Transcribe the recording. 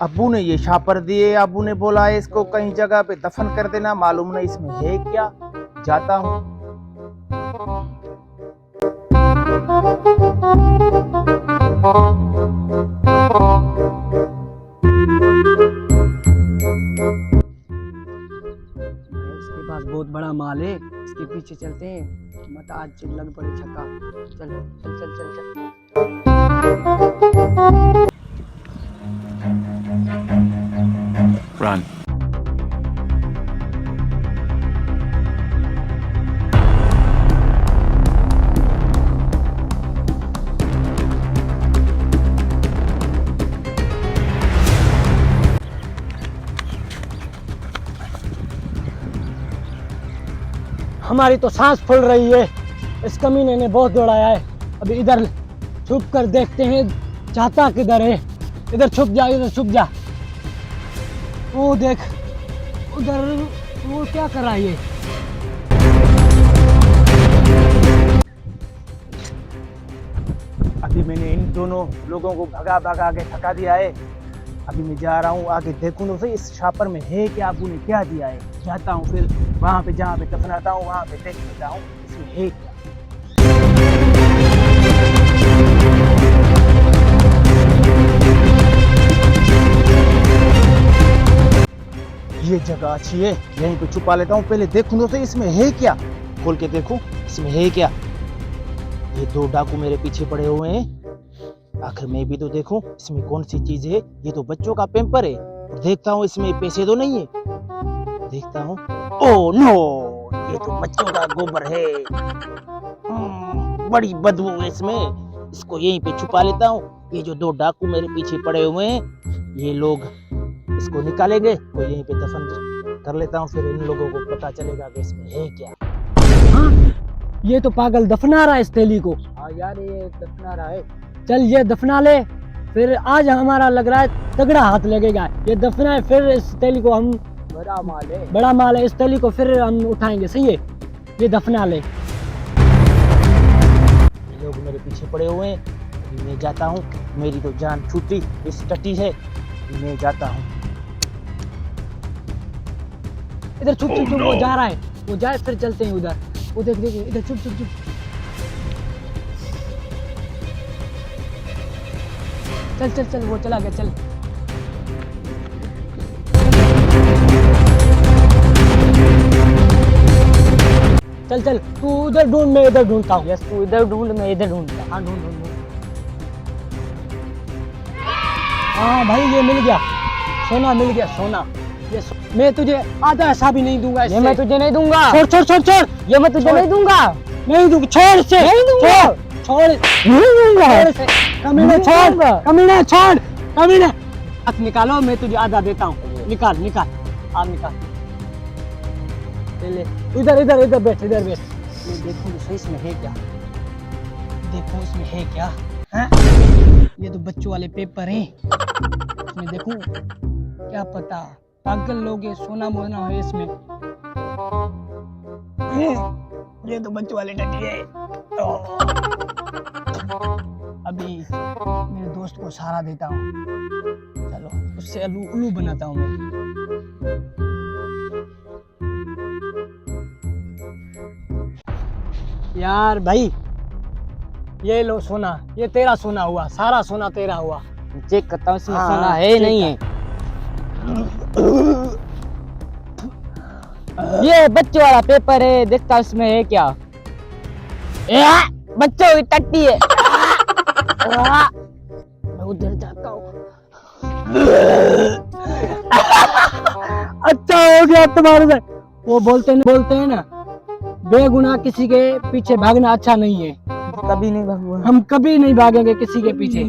अब्बू ने ये शापर दिए, अब्बू ने बोला है इसको कहीं जगह पे दफन कर देना, मालूम नहीं इसमें है क्या। जाता हूँ। इसके पास बहुत बड़ा माल है, इसके पीछे चलते हैं, मत आज लग पड़े छक्का। चल चल चल चल चल। Run. हमारी तो सांस फूल रही है, इस कमीने ने बहुत दौड़ाया है। अभी इधर छुप कर देखते हैं चाहता किधर है। इधर छुप जा, इधर छुप जा। वो देख उधर, वो क्या कर रहा है ये। अभी मैंने इन दोनों लोगों को भगा भगा के थका दिया है। अभी मैं जा रहा हूँ, आगे देखूँ तो सही इस शापर में है क्या, अब्बू ने क्या दिया है। जाता हूँ फिर वहाँ पे जहाँ पे दफनाता हूँ, वहाँ पे देख लेता हूँ इसमें है क्या। ये जगह अच्छी है, यहीं पे छुपा लेता हूँ। पहले देखूँ तो सही इसमें है क्या, खोल के देखूँ इसमें है क्या। ये दो डाकू मेरे पीछे पड़े हुए हैं, आखिर मैं भी तो देखूं इसमें कौन सी चीज है। ये तो बच्चों का पेम्पर है, देखता हूँ इसमें पैसे तो नहीं है। देखता हूँ, ओह नो, ये तो बच्चों का गोबर है। बड़ी बदबू है इसमें, इसको यहीं पे छुपा लेता हूँ। ये जो दो डाकू मेरे पीछे पड़े हुए हैं, ये लोग इसको निकालेंगे तो यहीं पे दफन कर लेता हूँ। फिर इन लोगों को पता चलेगा कि इसमें है क्या। हाँ, ये तो पागल दफना रहा है इस तेली को। हाँ यार, ये दफना रहा है। चल ये दफना ले, फिर आज हमारा लग रहा है तगड़ा हाथ लगेगा। ये दफना है, फिर इस तेली को हम, बड़ा माल है, बड़ा माल है, इस तेली को फिर हम उठाएंगे। सही है, ये दफना ले। ये लोग मेरे पीछे पड़े हुए हैं, अभी मैं जाता हूँ। मेरी तो जान छूटी इस टट्टी है, मैं जाता हूँ। इधर छुप छुप छुप, वो जा रहा है, वो जाए, फिर चलते हैं उधर। वो देख देख, इधर छुप छुप छुप। चल चल चल, वो चला गया, चल। चल चल, तू उधर ढूंढ, मैं इधर ढूंढता हूँ। यस, तू इधर ढूंढ, मैं इधर ढूंढता। हाँ ढूंढ ढूंढ ढूंढ। हाँ भाई, ये मिल गया, सोना मिल गया, सोना। ये मैं तुझे आधा ऐसा भी नहीं दूंगा। ये मैं तुझे नहीं दूंगा। छोड़ छोड़ छोड़ छोड़, ये मैं तुझे नहीं दूंगा। नहीं दूंगा, छोड़ इसे, नहीं दूंगा। छोड़, नहीं दूंगा। कमीने छोड़, कमीने छोड़, कमीने। हाथ निकालो, मैं तुझे आधा देता हूँ। निकाल निकाल, आप निकाल। ले इधर इधर इधर बैठ, इधर बैठ। ये देखो तो सही इसमें है क्या, देखो इसमें है क्या। हैं? ये तो बच्चों वाले पेपर हैं, इसमें देखूं क्या पता। पागल लोग, ये सोना मोना है इसमें। ये तो बच्चों वाले टट्टी है। अभी मेरे दोस्त को सहारा देता हूँ, चलो उससे उल्लू बनाता हूँ मैं। यार भाई, ये लो सोना, ये तेरा सोना हुआ, सारा सोना तेरा हुआ। चेक करता हूँ इसमें हाँ, सोना है नहीं है। ये बच्चों वाला पेपर है, देखता हूँ इसमें है क्या। बच्चों की टट्टी है। मैं उधर जाता हूँ। अच्छा हो गया तुम्हारे से। वो बोलते हैं ना, बेगुनाह किसी के पीछे भागना अच्छा नहीं है। कभी नहीं भागूंगा। हम कभी नहीं भागेंगे किसी के पीछे।